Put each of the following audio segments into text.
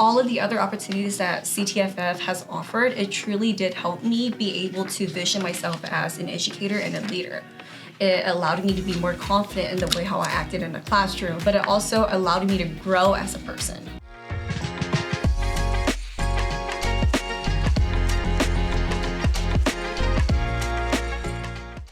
all of the other opportunities that CTFF has offered, it truly did help me be able to vision myself as an educator and a leader. It allowed me to be more confident in the way how I acted in the classroom, but it also allowed me to grow as a person.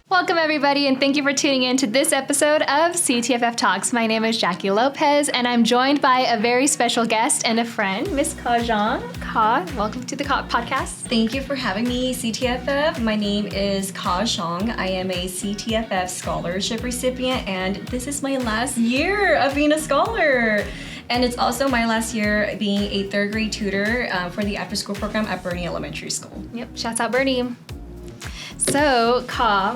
Welcome everybody, and thank you for tuning in to this episode of CTFF Talks. My name is Jacqueline Lopez, and I'm joined by a very special guest and a friend, Miss Xiong. Welcome to the podcast. Thank you for having me, CTFF. My name is Xiong. I am a CTFF scholarship recipient, and this is my last year of being a scholar. And it's also my last year being a third grade tutor for the Afterschool Program at Bernie Elementary School. Yep, shouts out Bernie. So,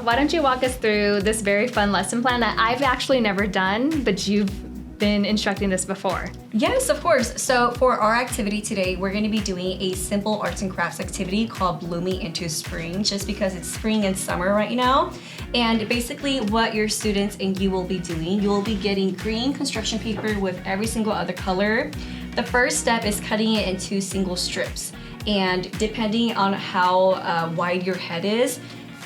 why don't you walk us through this very fun lesson plan that I've actually never done, but you've been instructing this before? Yes, of course. So for our activity today, we're going to be doing a simple arts and crafts activity called Blooming into Spring, just because it's spring and summer right now. And basically what your students and you will be doing, you will be getting green construction paper with every single other color. The first step is cutting it into single strips. And depending on how wide your head is,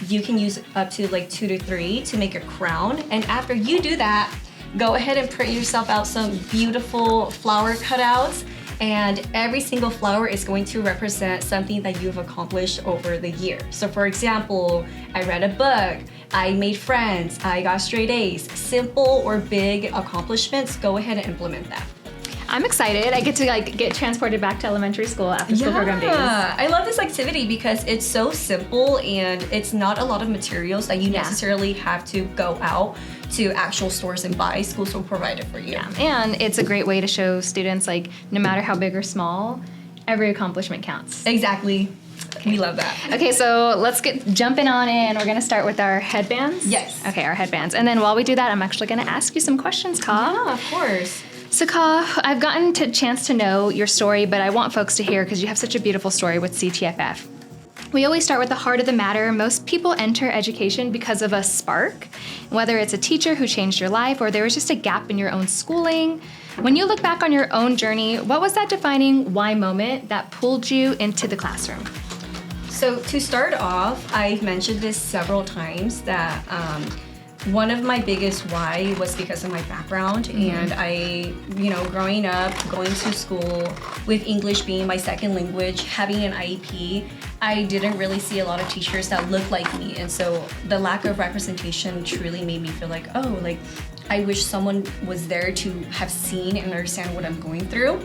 you can use up to like 2 to 3 to make a crown. And after you do that, go ahead and print yourself out some beautiful flower cutouts. And every single flower is going to represent something that you've accomplished over the year. So for example, I read a book, I made friends, I got straight A's. Simple or big accomplishments, go ahead and implement that. I'm excited. I get to get transported back to elementary school after school program days. Yeah, I love this activity because it's so simple and it's not a lot of materials that you necessarily have to go out to actual stores and buy. Schools will provide it for you. Yeah, and it's a great way to show students no matter how big or small, every accomplishment counts. Exactly. Okay. We love that. Okay, so let's get jumping on in. We're going to start with our headbands. Yes. Okay, our headbands. And then while we do that, I'm actually going to ask you some questions, Yeah, of course. So, I've gotten a chance to know your story, but I want folks to hear because you have such a beautiful story with CTFF. We always start with the heart of the matter. Most people enter education because of a spark, whether it's a teacher who changed your life or there was just a gap in your own schooling. When you look back on your own journey, what was that defining why moment that pulled you into the classroom? So to start off, I've mentioned this several times that one of my biggest why was because of my background. And I, growing up, going to school with English being my second language, having an IEP, I didn't really see a lot of teachers that looked like me. And so the lack of representation truly made me feel like, I wish someone was there to have seen and understand what I'm going through.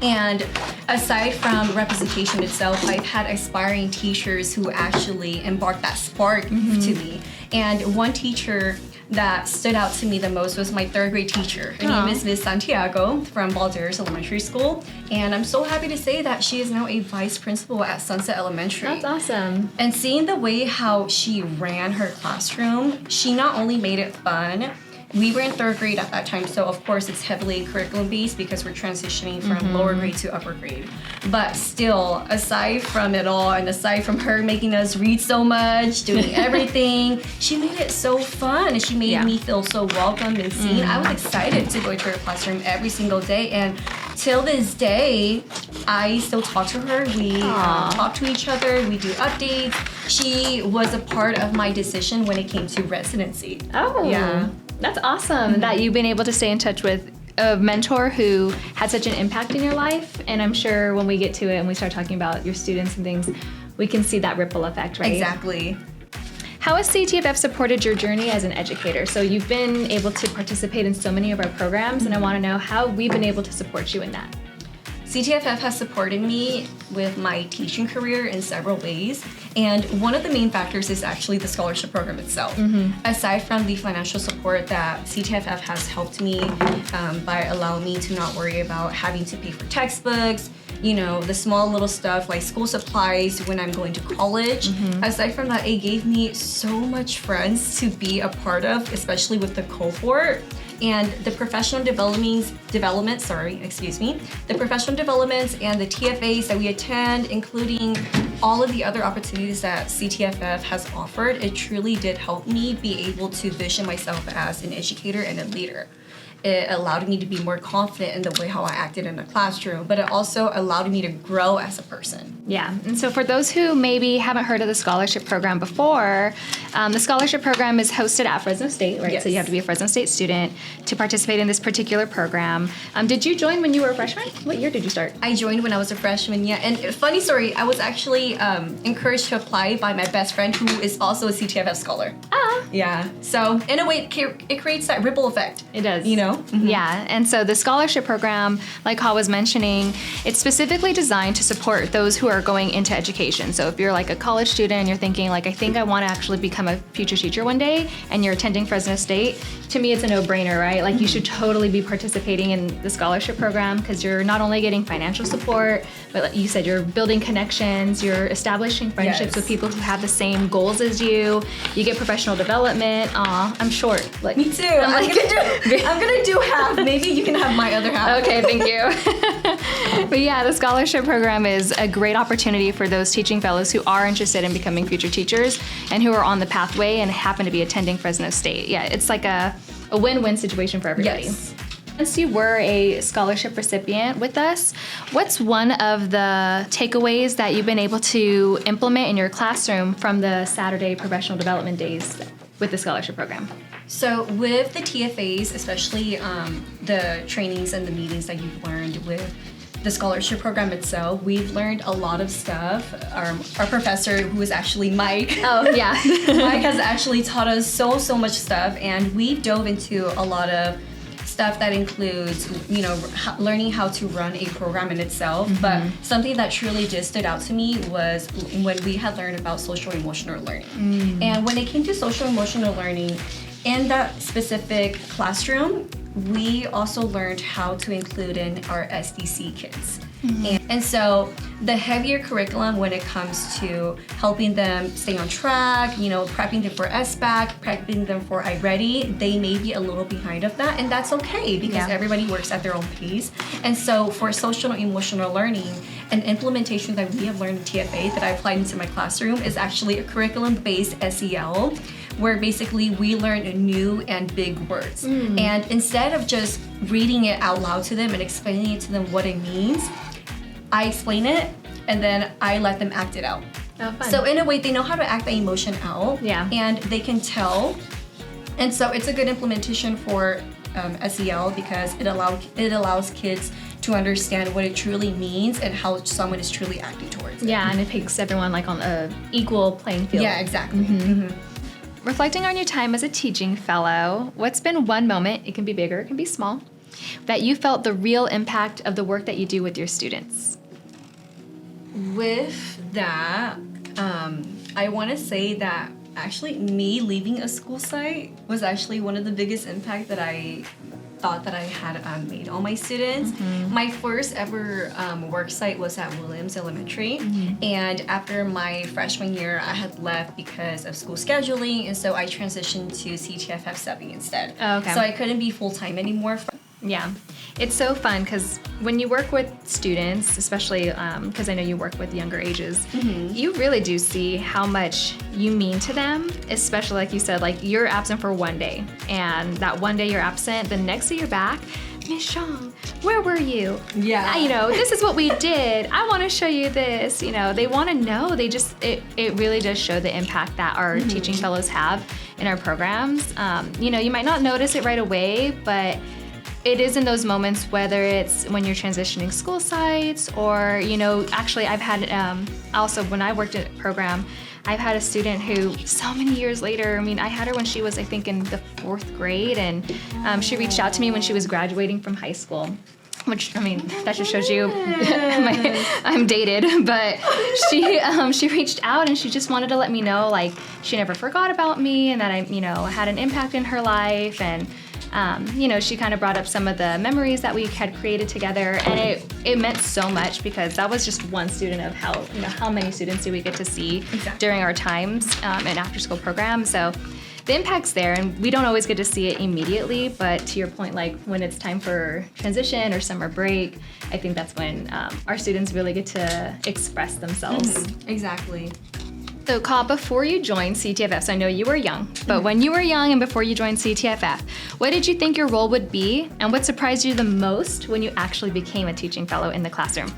And aside from representation itself, I've had aspiring teachers who actually embarked that spark to me. And one teacher that stood out to me the most was my third grade teacher. Her name is Ms. Santiago from Balderas Elementary School. And I'm so happy to say that she is now a vice principal at Sunset Elementary. That's awesome. And seeing the way how she ran her classroom, she not only made it fun. We were in third grade at that time, so of course it's heavily curriculum-based because we're transitioning from lower grade to upper grade. But still, aside from it all, and aside from her making us read so much, doing everything, she made it so fun, and she made me feel so welcome and seen. I was excited to go into her classroom every single day, and till this day, I still talk to her. We talk to each other, we do updates. She was a part of my decision when it came to residency. Oh, yeah. That's awesome that you've been able to stay in touch with a mentor who had such an impact in your life. And I'm sure when we get to it and we start talking about your students and things, we can see that ripple effect, right? Exactly. How has CTFF supported your journey as an educator? So you've been able to participate in so many of our programs, and I want to know how we've been able to support you in that. CTFF has supported me with my teaching career in several ways, and one of the main factors is actually the scholarship program itself. Aside from the financial support that CTFF has helped me by allowing me to not worry about having to pay for textbooks, the small little stuff like school supplies when I'm going to college. Aside from that, it gave me so much friends to be a part of, especially with the cohort. And the professional developments and the TFAs that we attend, including all of the other opportunities that CTFF has offered, it truly did help me be able to vision myself as an educator and a leader. it allowed me to be more confident in the way how I acted in the classroom, but it also allowed me to grow as a person. Yeah, and so for those who maybe haven't heard of the scholarship program before, the scholarship program is hosted at Fresno State, right? Yes. So you have to be a Fresno State student to participate in this particular program. Did you join when you were a freshman? What year did you start? I joined when I was a freshman, yeah. And funny story, I was actually encouraged to apply by my best friend who is also a CTFF Scholar. Yeah, so in a way, it creates that ripple effect. It does. You know? Mm-hmm. Yeah, and so the scholarship program, like Hall was mentioning, it's specifically designed to support those who are going into education. So if you're like a college student and you're thinking like, I think I want to actually become a future teacher one day, and you're attending Fresno State, to me it's a no-brainer, right? Like you should totally be participating in the scholarship program because you're not only getting financial support, but like you said, you're building connections, you're establishing friendships with people who have the same goals as you. You get professional development. I'm short. Like me too. I'm gonna do half. Maybe you can have my other half. Okay, thank you. But yeah, the scholarship program is a great opportunity for those teaching fellows who are interested in becoming future teachers and who are on the pathway and happen to be attending Fresno State. Yeah, it's like a win-win situation for everybody. Yes. Since you were a scholarship recipient with us, what's one of the takeaways that you've been able to implement in your classroom from the Saturday professional development days with the scholarship program? So with the TFAs, especially the trainings and the meetings that you've learned with the scholarship program itself, we've learned a lot of stuff. Our professor, who is actually Mike. Oh, yeah. Mike has actually taught us so much stuff, and we dove into a lot of stuff that includes, learning how to run a program in itself. Mm-hmm. But something that truly just stood out to me was when we had learned about social emotional learning. Mm. And when it came to social emotional learning, in that specific classroom, we also learned how to include in our SDC kids. Mm-hmm. And so the heavier curriculum when it comes to helping them stay on track, prepping them for SBAC, prepping them for iReady, they may be a little behind of that, and that's okay because everybody works at their own pace. And so for social and emotional learning, an implementation that we have learned in TFA that I applied into my classroom is actually a curriculum-based SEL, where basically we learn new and big words. Mm. And instead of just reading it out loud to them and explaining it to them what it means, I explain it and then I let them act it out. Oh, fun. So in a way, they know how to act the emotion out, and they can tell. And so it's a good implementation for SEL because it allows kids to understand what it truly means and how someone is truly acting towards it. Yeah, and it makes everyone like on a equal playing field. Yeah, exactly. Mm-hmm. Mm-hmm. Reflecting on your time as a teaching fellow, what's been one moment, it can be bigger, it can be small, that you felt the real impact of the work that you do with your students? With that, I want to say that actually me leaving a school site was actually one of the biggest impact that I thought that I had made on my students. Mm-hmm. My first ever work site was at Williams Elementary, and after my freshman year, I had left because of school scheduling, and so I transitioned to CTFF subbing instead. Oh, okay. So I couldn't be full-time anymore. Yeah, it's so fun because when you work with students, especially because I know you work with younger ages, you really do see how much you mean to them, especially like you said, like you're absent for one day, and that one day you're absent, the next day you're back, Miss Xiong, where were you? Yeah. This is what we did. I want to show you this. They want to know. It really does show the impact that our teaching fellows have in our programs. You might not notice it right away, but it is in those moments, whether it's when you're transitioning school sites or, actually I've had, also when I worked at a program, I've had a student who so many years later, I had her when she was, I think, in the 4th grade, and she reached out to me when she was graduating from high school. Which, that just shows you I'm dated, but she reached out and she just wanted to let me know, like, she never forgot about me and that I, had an impact in her life, and she kind of brought up some of the memories that we had created together, and it meant so much because that was just one student of how many students do we get to see during our times in after-school program. So the impact's there, and we don't always get to see it immediately, but to your point, like when it's time for transition or summer break, I think that's when our students really get to express themselves. Exactly. So, Ka, before you joined CTFF, so I know you were young, but when you were young and before you joined CTFF, what did you think your role would be, and what surprised you the most when you actually became a teaching fellow in the classroom?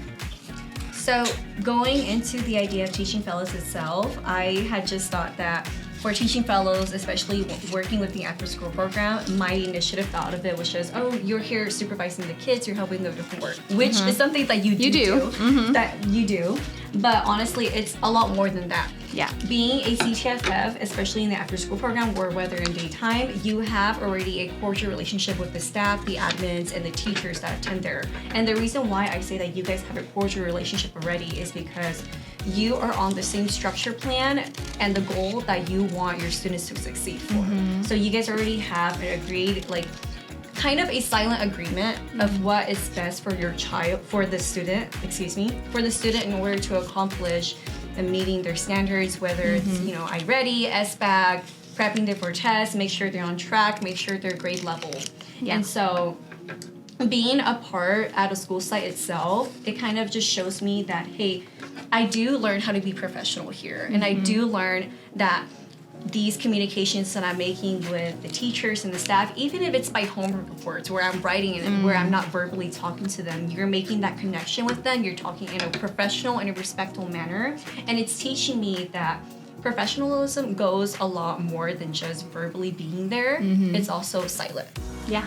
So going into the idea of teaching fellows itself, I had just thought that for teaching fellows, especially working with the Afterschool Program, my initiative thought of it was just, oh, you're here supervising the kids, you're helping them with work, which is something that you do. That you do. But honestly, it's a lot more than that. Yeah. Being a CTFF, especially in the Afterschool Program, or whether in daytime, you have already a cordial relationship with the staff, the admins, and the teachers that attend there. And the reason why I say that you guys have a cordial relationship already is because you are on the same structure plan and the goal that you want your students to succeed for. So you guys already have an agreed, kind of a silent agreement of what is best for your child, for the student in order to accomplish and meeting their standards, whether it's, iReady, SBAG, prepping them for tests, make sure they're on track, make sure they're grade level. Yeah. And so being a part at a school site itself, it kind of just shows me that, hey, I do learn how to be professional here. And I do learn that these communications that I'm making with the teachers and the staff, even if it's by homework reports where I'm writing and where I'm not verbally talking to them, you're making that connection with them, you're talking in a professional and a respectful manner. And it's teaching me that professionalism goes a lot more than just verbally being there. It's also silent. Yeah.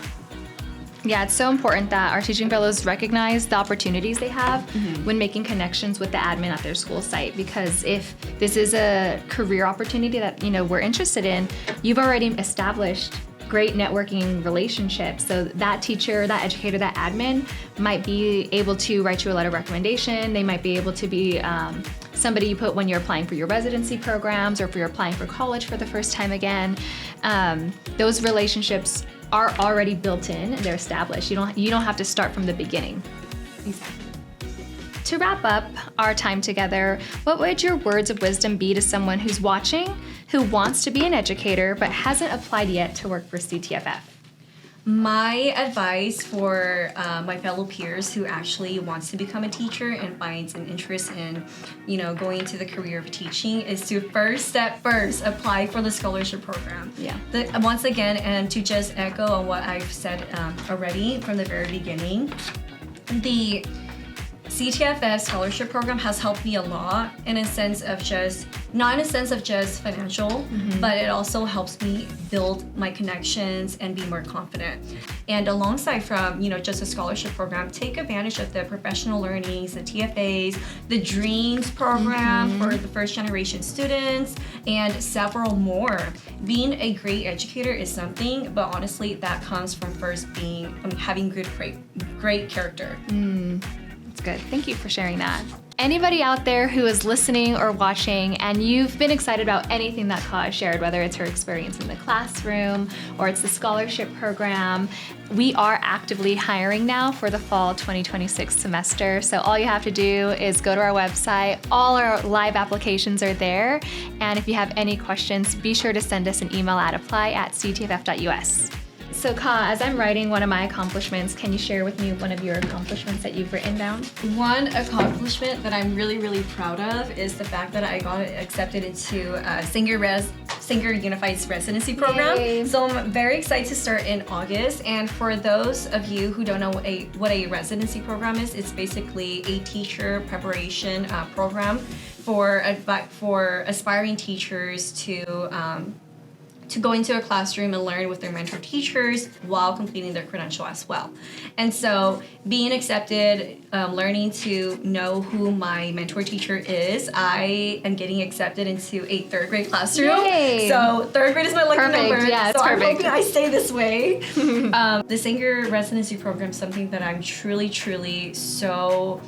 Yeah, it's so important that our teaching fellows recognize the opportunities they have when making connections with the admin at their school site, because if this is a career opportunity that, we're interested in, you've already established great networking relationships. So that teacher, that educator, that admin might be able to write you a letter of recommendation. They might be able to be somebody you put when you're applying for your residency programs or if you're applying for college for the first time again. Those relationships are already built in and they're established. You don't have to start from the beginning. Exactly. To wrap up our time together, what would your words of wisdom be to someone who's watching, who wants to be an educator but hasn't applied yet to work for CTFF? My advice for my fellow peers who actually wants to become a teacher and finds an interest in, going into the career of teaching is to first apply for the scholarship program. Yeah. Once again, and to just echo on what I've said already from the very beginning, the CTFF Scholarship Program has helped me a lot not in a sense of just financial, but it also helps me build my connections and be more confident. And alongside from, just a scholarship program, take advantage of the professional learnings, the TFAs, the Dreams program for the first generation students, and several more. Being a great educator is something, but honestly, that comes from first having great character. That's good. Thank you for sharing that. Anybody out there who is listening or watching and you've been excited about anything that Ka shared, whether it's her experience in the classroom or it's the scholarship program, we are actively hiring now for the fall 2026 semester. So all you have to do is go to our website. All our live applications are there. And if you have any questions, be sure to send us an email at apply@ctff.us. So Ka, as I'm writing one of my accomplishments, can you share with me one of your accomplishments that you've written down? One accomplishment that I'm really, really proud of is the fact that I got accepted into Singer Unified's residency program. Yay. So I'm very excited to start in August. And for those of you who don't know what a residency program is, it's basically a teacher preparation program for aspiring teachers to go into a classroom and learn with their mentor teachers while completing their credential as well. And so being accepted, learning to know who my mentor teacher is, I am getting accepted into a third grade classroom. Yay. So third grade is my lucky number. Yeah, it's so perfect. I'm hoping I stay this way. The Singer residency program is something that I'm truly, truly so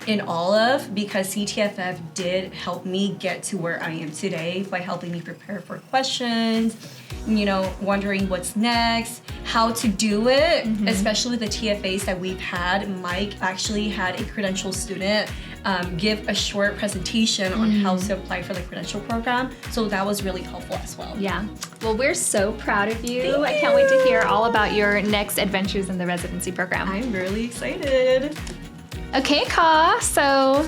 in all of, because CTFF did help me get to where I am today by helping me prepare for questions, wondering what's next, how to do it, especially the TFAs that we've had. Mike actually had a credential student give a short presentation on how to apply for the credential program. So that was really helpful as well. Yeah. Well, we're so proud of you. Thank I can't wait to hear all about your next adventures in the residency program. I'm really excited. Okay, Ka, so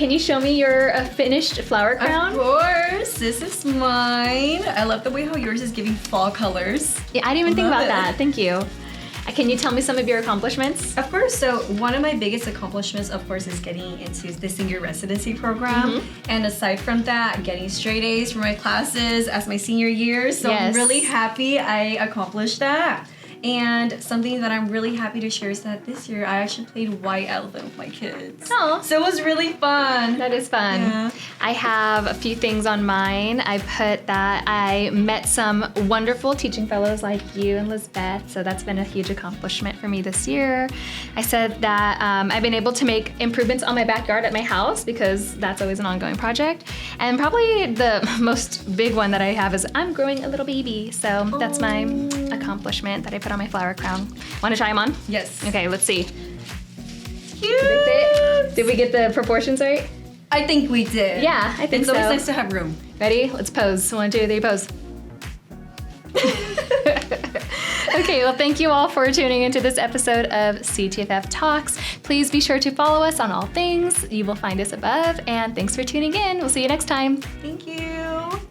can you show me your finished flower crown? Of course, this is mine. I love the way how yours is giving fall colors. Yeah, I didn't even think about it. that. Thank you. Can you tell me some of your accomplishments? Of course. So one of my biggest accomplishments, of course, is getting into the senior residency program. And aside from that, getting straight A's for my classes as my senior year. So I'm really happy I accomplished that. And something that I'm really happy to share is that this year I actually played White Elephant with my kids. Oh, so it was really fun. That is fun. Yeah. I have a few things on mine. I put that I met some wonderful teaching fellows like you and Lizbeth, so that's been a huge accomplishment for me this year. I said that I've been able to make improvements on my backyard at my house because that's always an ongoing project. And probably the most big one that I have is I'm growing a little baby. So that's my accomplishment that I put on my flower crown. Want to try them on? Yes. Okay, let's see. Cute. Did we get the proportions right? I think we did. Yeah, I think it's so. always nice to have room. Ready? Let's pose. 1, 2, 3, pose. Okay, well, thank you all for tuning into this episode of CTFF Talks. Please be sure to follow us on all things. You will find us above. And thanks for tuning in. We'll see you next time. Thank you.